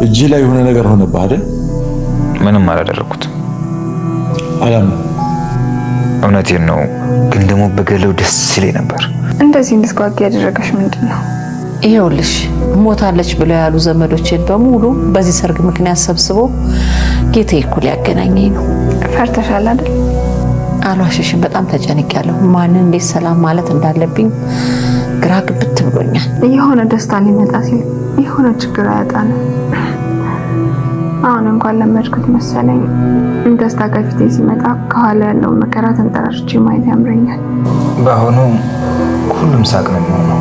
እጅ ላይ የሆነ ነገር ሆነብህ አይደል? ምንም አላደረኩትም። እውነቴን ነው፣ ግን ደግሞ በገለው ደስ ይለኝ ነበር። እንደዚህ እንድትጓጓ ያደረገሽ ምንድን ነው? ይኸውልሽ ሞታለች ብለው ያሉ ዘመዶችን በሙሉ በዚህ ሰርግ ምክንያት ሰብስቦ ጌታዬ እኮ ሊያገናኘኝ ነው። ፈርተሻል አይደል? አልዋሽሽም፣ በጣም ተጨንቄያለሁ። ማንን እንዴት ሰላም ማለት እንዳለብኝ ግራ ግብት ብሎኛል። የሆነ ደስታ ሊመጣ ሲል የሆነ ችግር አያጣንም። አሁን እንኳን ለመድኩት መሰለኝ። ደስታ ከፊቴ ሲመጣ ከኋላ ያለው መከራ ተንጠራርቼ ማየት ያምረኛል። በአሁኑ ሁሉም ሳቅ ነው የሚሆነው።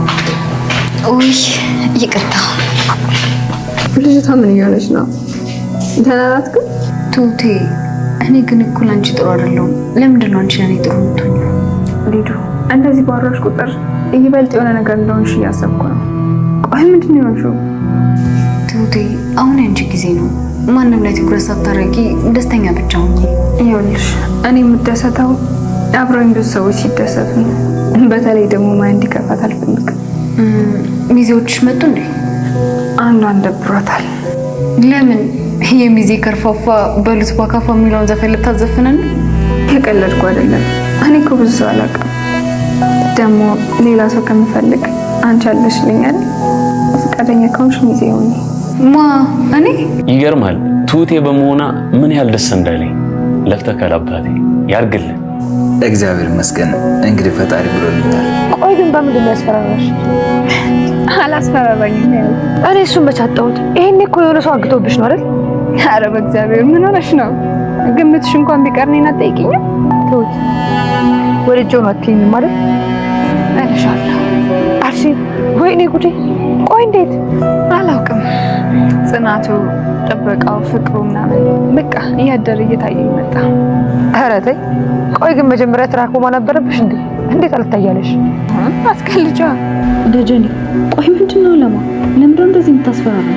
ውይ ይቅርታ። ልጅቷ ምን እየሆነች ነው? ደህና ናት ግን? ቱቴ እኔ ግን እኮ ላንቺ ጥሩ አይደለሁም። ለምንድን ነው አንቺ ለኔ ጥሩ የምትሆኚው? ሊዱ እንደዚህ ባወራሽ ቁጥር ይበልጥ የሆነ ነገር እንደሆንሽ እያሰብኩ ነው። ቆይ ምንድን ነው የሆንሽው? ቱቴ አሁን ያንቺ ጊዜ ነው። ማንም ላይ ትኩረት ሳታረጊ ደስተኛ ብቻ ሁኚ። ይኸውልሽ እኔ የምደሰተው አብረውኝ ብዙ ሰዎች ሲደሰቱ ነው። በተለይ ደግሞ ማን እንዲከፋት አልፈልግም። ሚዜዎችሽ መጡ እንዴ? አንዷን ደብሯታል። ለምን? የሚዜ ከርፋፋ በሉት ባካፋ የሚለውን ዘፈን ልታዘፍነን? የቀለድኩ አይደለም። እኔ እኮ ብዙ ሰው አላውቅም። ደግሞ ሌላ ሰው ከምፈልግ አንቺ አለሽልኝ አይደል? ፈቃደኛ ከሆንሽ ሚዜ ሆኚ። ማ እኔ? ይገርማል። ቱቴ በመሆኗ ምን ያህል ደስ እንዳለኝ። ለፍተካል አባቴ ያርግልን። እግዚአብሔር ይመስገን። እንግዲህ ፈጣሪ ብሎልኛል። ቆይ ግን በምንድን ነው ያስፈራራሽ? አላስፈራራኝም። እኔ እሱን በቻጣሁት። ይሄኔ እኮ የሆነ ሰው አግቶብሽ ነው አይደል? ኧረ በእግዚአብሔር ምን ሆነሽ ነው? ግምትሽ እንኳን ቢቀር እኔን አትጠይቂኝም? ተውት። ወልጄው ነው አትይኝም አይደል? እልሻለሁ። አርሲ ወይኔ ጉዴ! ቆይ እንዴት? አላውቅም። ጽናቱ፣ ጥበቃው፣ ፍቅሩ ምናምን በቃ እያደረ እየታየኝ መጣ። ኧረ ተይ። ቆይ ግን መጀመሪያ ትራኮማ ነበረብሽ እንዴ? እንዴት አልታያለሽ? አትከልጃ ደጀኔ። ቆይ ምንድነው ለማ? ለምንድነው እንደዚህ የምታስፈራራ?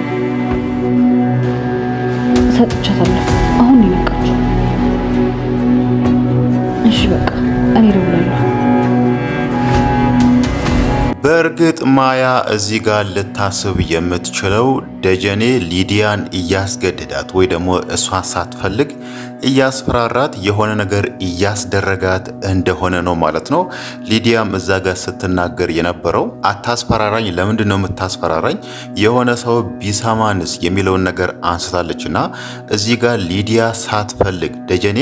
ሰጥቻታለሁ። አሁን ይነቃችሁ። እሺ በቃ እኔ እደውላለሁ። በእርግጥ ማያ እዚህ ጋር ልታስብ የምትችለው ደጀኔ ሊዲያን እያስገድዳት ወይ ደግሞ እሷ ሳትፈልግ እያስፈራራት የሆነ ነገር እያስደረጋት እንደሆነ ነው ማለት ነው። ሊዲያም እዛ ጋር ስትናገር የነበረው አታስፈራራኝ፣ ለምንድን ነው የምታስፈራራኝ? የሆነ ሰው ቢሰማንስ የሚለውን ነገር አንስታለችና እዚህ ጋር ሊዲያ ሳትፈልግ ደጀኔ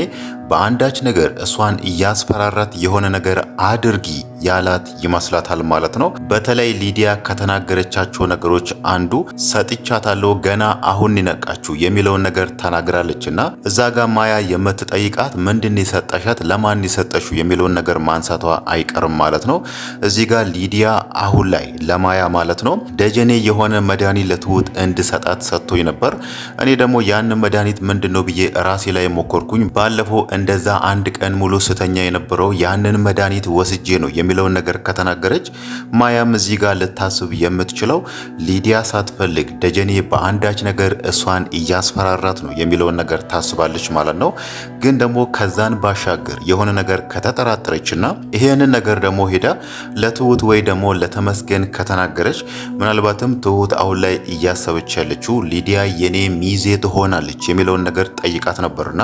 በአንዳች ነገር እሷን እያስፈራራት የሆነ ነገር አድርጊ ያላት ይመስላታል ማለት ነው። በተለይ ሊዲያ ከተናገረቻቸው ነገሮች አንዱ ሰጥቻታለሁ ገና አሁን ይነቃችሁ የሚለውን ነገር ተናግራለችና እዛ ጋር ማያ የምትጠይቃት ምንድን የሰጠሻት ለማን የሰጠሽው የሚለውን ነገር ማንሳቷ አይቀርም ማለት ነው። እዚህ ጋር ሊዲያ አሁን ላይ ለማያ ማለት ነው ደጀኔ የሆነ መድኃኒት ለትሁት እንድሰጣት ሰጥቶኝ ነበር። እኔ ደግሞ ያን መድኃኒት ምንድነው ብዬ ራሴ ላይ ሞከርኩኝ። ባለፈው እንደዛ አንድ ቀን ሙሉ ስተኛ የነበረው ያንን መድኃኒት ወስጄ ነው የሚለውን ነገር ከተናገረች ማያም እዚህ ጋር ልታስብ የምትችለው ሊዲያ ሳትፈልግ ደጀኔ በአንዳች ነገር እሷን እያስፈራራት ነው የሚለውን ነገር ታስባለች ማለት ነው። ግን ደግሞ ከዛን ባሻገር የሆነ ነገር ከተጠራጠረችና ይሄንን ነገር ደግሞ ሄዳ ለትሁት ወይ ደግሞ ለተመስገን ከተናገረች ምናልባትም ትሁት አሁን ላይ እያሰበች ያለችው ሊዲያ የኔ ሚዜ ትሆናለች የሚለውን ነገር ጠይቃት ነበርና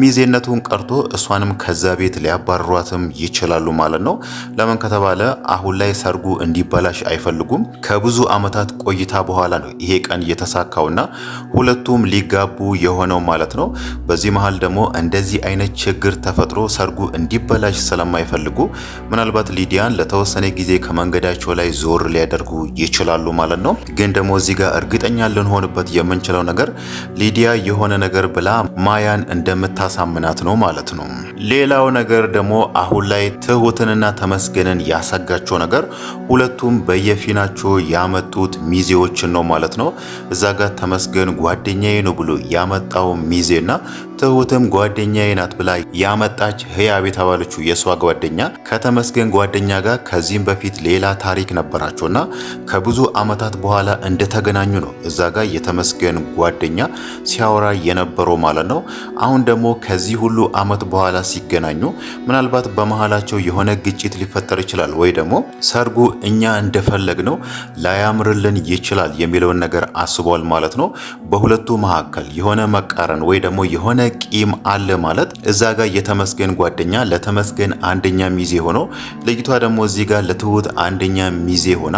ሚዜነቱን ቀርቶ እሷንም ከዛ ቤት ሊያባርሯትም ይችላሉ ማለት ነው። ለምን ከተባለ አሁን ላይ ሰርጉ እንዲበላሽ አይፈልጉም። ከብዙ ዓመታት ቆይታ በኋላ ነው ይሄ ቀን የተሳካውና ሁለቱም ሊጋቡ የሆነው ማለት ነው። በዚህ መሃል ደግሞ እንደዚህ አይነት ችግር ተፈጥሮ ሰርጉ እንዲበላሽ ስለማይፈልጉ ምናልባት ሊዲያን ለተወሰነ ጊዜ ከመንገዳቸው ላይ ዞር ሊያደርጉ ይችላሉ ማለት ነው። ግን ደግሞ እዚህ ጋር እርግጠኛ ልንሆንበት የምንችለው ነገር ሊዲያ የሆነ ነገር ብላ ማያን እንደምታሳምናት ነው ማለት ነው። ሌላው ነገር ደግሞ አሁን ላይ ትሁትንና ተመስገንን ያሰጋቸው ነገር ሁለቱም በየፊናቸው ያመጡት ሚዜዎችን ነው ማለት ነው። እዛ ጋር ተመስገን ጓደኛዬ ነው ብሎ ያመጣው ሚዜና ትሁትም ጓደኛዬ ናት ብላ ያመጣች ህያብ የተባለችው የሷ ጓደኛ ከተመስገን ጓደኛ ጋር ከዚህም በፊት ሌላ ታሪክ ነበራቸውና ከብዙ አመታት በኋላ እንደተገናኙ ነው እዛ ጋር የተመስገን ጓደኛ ሲያወራ የነበረው ማለት ነው። አሁን ደግሞ ከዚህ ሁሉ አመት በኋላ ሲገናኙ ምናልባት በመሃላቸው የሆነ ግጭት ሊፈጠር ይችላል ወይ ደግሞ ሰርጉ እኛ እንደፈለግነው ላያምርልን ይችላል የሚለውን ነገር አስቧል ማለት ነው። በሁለቱ መካከል የሆነ መቃረን ወይ ደግሞ የሆነ ቂም አለ ማለት እዛ ጋር የተመስገን ጓደኛ ለተመስገን አንደኛ ሚዜ ሆኖ ልጅቷ ደግሞ እዚህ ጋር ለትሁት አንደኛ ሚዜ ሆና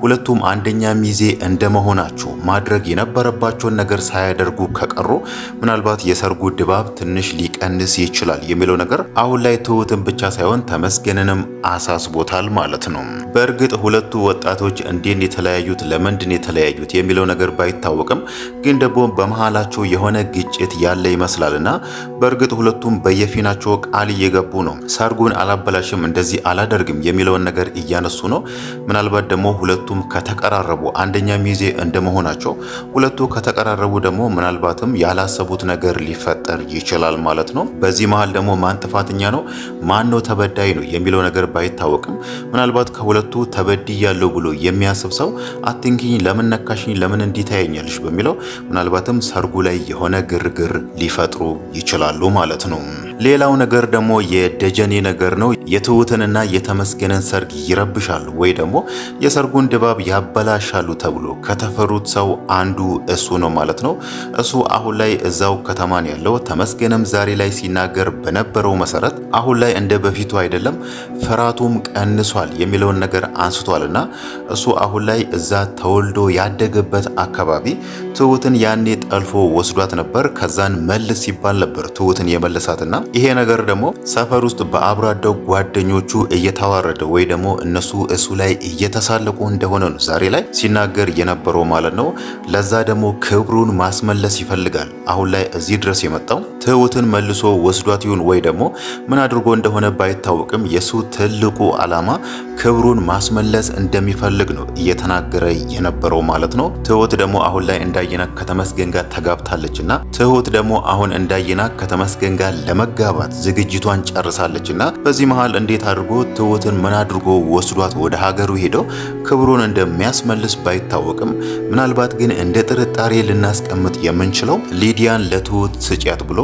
ሁለቱም አንደኛ ሚዜ እንደመሆናቸው ማድረግ የነበረባቸውን ነገር ሳያደርጉ ከቀሩ ምናልባት የሰርጉ ድባብ ትንሽ ሊቀንስ ይችላል የሚለው ነገር አሁን ላይ ትሁትን ብቻ ሳይሆን ተመስገንንም አሳስቦታል ማለት ነው። በእርግጥ ሁለቱ ወጣቶች እንዴት የተለያዩት ለምንድን የተለያዩት የሚለው ነገር ባይታወቅም ግን ደግሞ በመሃላቸው የሆነ ግጭት ያለ ይመስላልና በእርግጥ ሁለቱም በየፊናቸው ቃል እየገቡ ነው። ሰርጉን አላበላሽም እንደዚህ አላደርግም የሚለውን ነገር እያነሱ ነው። ምናልባት ደግሞ ሁለቱም ከተቀራረቡ አንደኛ ሚዜ እንደመሆናቸው ሁለቱ ከተቀራረቡ ደግሞ ምናልባትም ያላሰቡት ነገር ሊፈጠር ይችላል ማለት ነው። በዚህ መሃል ደግሞ ማን ጥፋተኛ ነው ማን ነው ተበዳይ ነው የሚለው ነገር ባይታወቅም ምናልባት ከሁለቱ ተበድያለሁ ብሎ የሚያስብ ሰው አትንኪኝ፣ ለምን ነካሽኝ፣ ለምን እንዲታየኛልሽ በሚለው ምናልባትም ሰርጉ ላይ የሆነ ግርግር ሊፈጥሩ ይችላሉ ማለት ነው። ሌላው ነገር ደግሞ የደጀኔ ነገር ነው። የትሁትንና የተመስገንን ሰርግ ይረብሻሉ ወይ ደግሞ የሰርጉን ድባብ ያበላሻሉ ተብሎ ከተፈሩት ሰው አንዱ እሱ ነው ማለት ነው። እሱ አሁን ላይ እዛው ከተማን ያለው ተመስገንም ዛሬ ላይ ሲናገር በነበረው መሰረት አሁን ላይ እንደ በፊቱ አይደለም፣ ፍራቱም ቀንሷል የሚለውን ነገር አንስቷልና እሱ አሁን ላይ እዛ ተወልዶ ያደገበት አካባቢ ትሁትን ያኔ ጠልፎ ወስዷት ነበር። ከዛን መልስ ሲባል ነበር ትሁትን የመለሳትና ይሄ ነገር ደግሞ ሰፈር ውስጥ በአብሮ አደግ ጓደኞቹ እየተዋረደ ወይ ደግሞ እነሱ እሱ ላይ እየተሳለቁ እንደሆነ ነው ዛሬ ላይ ሲናገር የነበረው ማለት ነው። ለዛ ደግሞ ክብሩን ማስመለስ ይፈልጋል። አሁን ላይ እዚህ ድረስ የመጣው ትሁትን መልሶ ወስዷት ይሁን ወይ ደግሞ ምን አድርጎ እንደሆነ ባይታወቅም የሱ ትልቁ ዓላማ ክብሩን ማስመለስ እንደሚፈልግ ነው እየተናገረ የነበረው ማለት ነው። ትሁት ደግሞ አሁን ላይ እንዳየና ከተመስገን ጋር ተጋብታለችና ትሁት ደግሞ አሁን እንዳየና ከተመስገን ጋር ለመጋባት ዝግጅቷን ጨርሳለችና በዚህ መሃል እንዴት አድርጎ ትሁትን ምን አድርጎ ወስዷት ወደ ሀገሩ ሄዶ ክብሩን እንደሚያስመልስ ባይታወቅም ምናልባት ግን እንደ ጥርጣሬ ልናስቀምጥ የምንችለው ሊዲያን ለትሁት ስጪያት ብሎ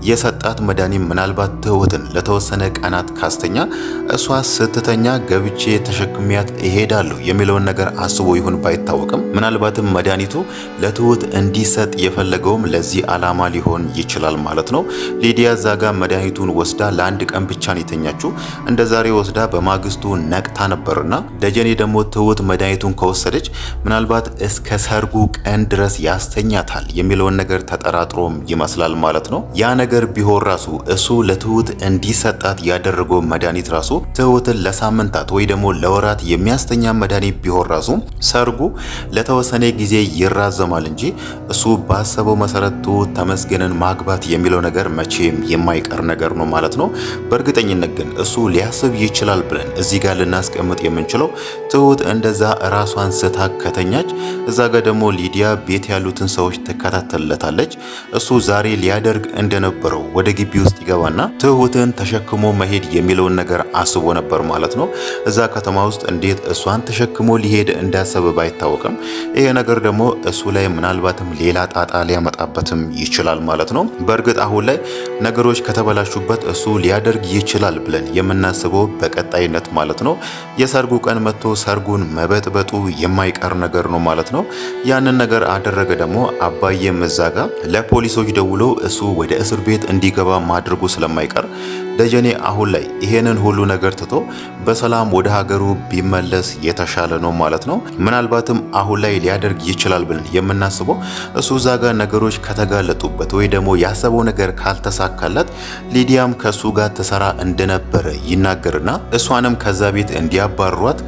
የሰጣት መድኃኒት ምናልባት ትሁትን ለተወሰነ ቀናት ካስተኛ እሷ ስትተኛ ገብቼ ተሸክሚያት እሄዳለሁ የሚለውን ነገር አስቦ ይሁን ባይታወቅም ምናልባትም መድኃኒቱ ለትሁት እንዲሰጥ የፈለገውም ለዚህ ዓላማ ሊሆን ይችላል ማለት ነው። ሊዲያ ዛጋ መድኃኒቱን ወስዳ ለአንድ ቀን ብቻ ነው የተኛችው። እንደ ዛሬ ወስዳ በማግስቱ ነቅታ ነበርና ደጀኔ ደግሞ ትሁት መድኃኒቱን ከወሰደች ምናልባት እስከ ሰርጉ ቀን ድረስ ያስተኛታል የሚለውን ነገር ተጠራጥሮም ይመስላል ማለት ነው። ያ ነገር ቢሆን ራሱ እሱ ለትሁት እንዲሰጣት ያደረገው መድኃኒት ራሱ ትሁትን ለሳምንታት ወይ ደግሞ ለወራት የሚያስተኛ መድኃኒት ቢሆን ራሱ ሰርጉ ለተወሰነ ጊዜ ይራዘማል እንጂ እሱ ባሰበው መሰረት ትሁት ተመስገንን ማግባት የሚለው ነገር መቼም የማይቀር ነገር ነው ማለት ነው። በእርግጠኝነት ግን እሱ ሊያስብ ይችላል ብለን እዚህ ጋር ልናስቀምጥ የምንችለው ትሁት እንደዛ ራሷን ስታ ከተኛች እዛ ጋር ደግሞ ሊዲያ ቤት ያሉትን ሰዎች ትከታተልለታለች። እሱ ዛሬ ሊያደርግ እንደነበረው ወደ ግቢ ውስጥ ይገባና ትሁትን ተሸክሞ መሄድ የሚለውን ነገር አስቦ ነበር ማለት ነው። እዛ ከተማ ውስጥ እንዴት እሷን ተሸክሞ ሊሄድ እንዳሰበ ባይታወቅም ይሄ ነገር ደግሞ እሱ ላይ ምናልባትም ሌላ ጣጣ ሊያመጣበትም ይችላል ማለት ነው። በእርግጥ አሁን ላይ ነገሮች ከተበላሹበት እሱ ሊያደርግ ይችላል ብለን የምናስበው በቀጣይነት ማለት ነው የሰርጉ ቀን መጥቶ ሰርጉን መበጥበጡ የማይቀር ነገር ነው ማለት ነው። ያንን ነገር አደረገ ደግሞ አባዬም እዛ ጋ ለፖሊሶች ደውሎ እሱ ወደ እስር ቤት እንዲገባ ማድረጉ ስለማይቀር ደጀኔ አሁን ላይ ይሄንን ሁሉ ነገር ትቶ በሰላም ወደ ሀገሩ ቢመለስ የተሻለ ነው ማለት ነው። ምናልባትም አሁን ላይ ሊያደርግ ይችላል ብለን የምናስበው እሱ እዛ ጋር ነገሮች ከተጋለጡበት ወይ ደግሞ ያሰበው ነገር ካልተሳካለት ሊዲያም ከሱ ጋር ተሰራ እንደነበረ ይናገርና እሷንም ከዛ ቤት እንዲያባሯት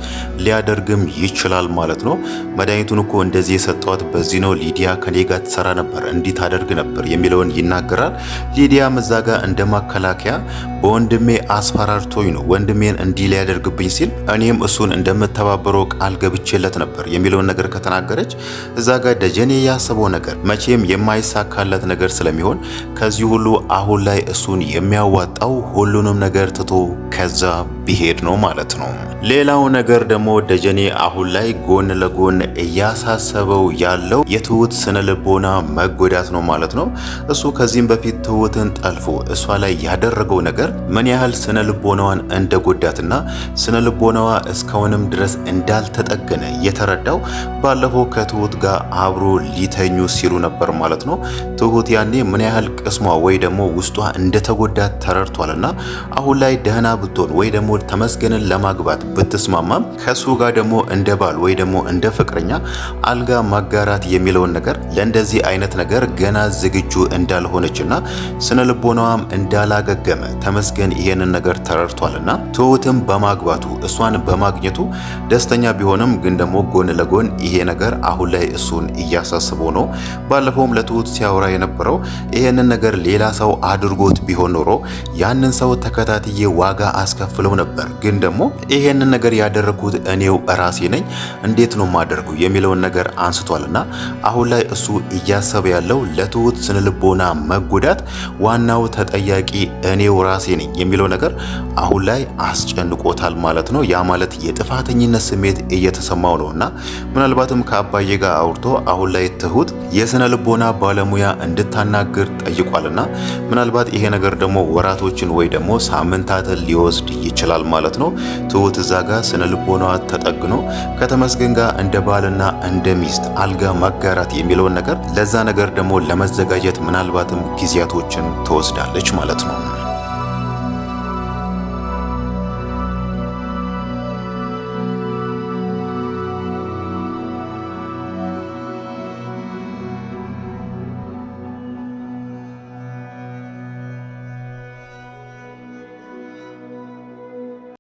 ሊያደርግም ይችላል ማለት ነው። መድኃኒቱን እኮ እንደዚህ የሰጠዋት በዚህ ነው፣ ሊዲያ ከኔ ጋር ትሰራ ነበር፣ እንዲህ ታደርግ ነበር የሚለውን ይናገራል። ሊዲያም እዛ ጋር እንደ ማከላከያ በወንድሜ አስፈራርቶኝ ነው ወንድሜን እንዲህ ሊያደርግብኝ ሲል እኔም እሱን እንደምተባበረው ቃል ገብቼለት ነበር የሚለውን ነገር ከተናገረች እዛ ጋር ደጀኔ ያሰበው ነገር መቼም የማይሳካለት ነገር ስለሚሆን ከዚህ ሁሉ አሁን ላይ እሱን የሚያዋጣው ሁሉንም ነገር ትቶ ከዛ ቢሄድ ነው ማለት ነው። ሌላው ነገር ደግሞ ደጀኔ አሁን ላይ ጎን ለጎን እያሳሰበው ያለው የትሁት ስነ ልቦና መጎዳት ነው ማለት ነው። እሱ ከዚህም በፊት ትሁትን ጠልፎ እሷ ላይ ያደረገው ነገር ምን ያህል ስነ ልቦናዋን እንደጎዳትና ስነ ልቦናዋ እስካሁንም ድረስ እንዳልተጠገነ የተረዳው ባለፈው ከትሁት ጋር አብሮ ሊተኙ ሲሉ ነበር ማለት ነው። ትሁት ያኔ ምን ያህል ቅስሟ ወይ ደግሞ ውስጧ እንደተጎዳት ተረድቷልና አሁን ላይ ደህና ብትሆን ወይ ደግሞ ተመስገንን ለማግባት ብትስማማም ከሱ ጋር ደግሞ እንደ ባል ወይ ደግሞ እንደ ፍቅረኛ አልጋ ማጋራት የሚለውን ነገር ለእንደዚህ አይነት ነገር ገና ዝግጁ እንዳልሆነችና ስነ ልቦናዋም እንዳላገገመ ተመስገን ይሄንን ነገር ተረድቷልና ትሁትም በማግባቱ እሷን በማግኘቱ ደስተኛ ቢሆንም ግን ደግሞ ጎን ለጎን ይሄ ነገር አሁን ላይ እሱን እያሳስበው ነው። ባለፈውም ለትሁት ሲያወራ የነበረው ይሄንን ነገር ሌላ ሰው አድርጎት ቢሆን ኖሮ ያንን ሰው ተከታትዬ ዋጋ አስከፍለው ነበር፣ ግን ደግሞ ይሄንን ነገር ያደረኩት እኔው ራሴ ነኝ፣ እንዴት ነው ማደርገው የሚለውን ነገር አንስቷልና አሁን ላይ እሱ እያሰበ ያለው ለትሁት ስነልቦና መጎዳት ዋናው ተጠያቂ እኔው ራሴ ነኝ የሚለው ነገር አሁን ላይ አስጨንቆታል ማለት ነው። ያ ማለት የጥፋተኝነት ስሜት እየተሰማው ነውና ምናልባትም ከአባዬ ጋር አውርቶ አሁን ላይ ትሁት የስነልቦና ባለሙያ እንድታናግር ጠይቋልና ምናልባት ይሄ ነገር ደግሞ ወራቶችን ወይ ደግሞ ሳምንታትን ሊወስድ ይችላል ማለት ነው። ትሁት እዛ ጋር ስነ ልቦናዋ ተጠግኖ ከተመስገን ጋር እንደ ባልና እንደ ሚስት አልጋ ማጋራት የሚለውን ነገር ለዛ ነገር ደግሞ ለመዘጋጀት ምናልባትም ጊዜያቶችን ትወስዳለች ማለት ነው።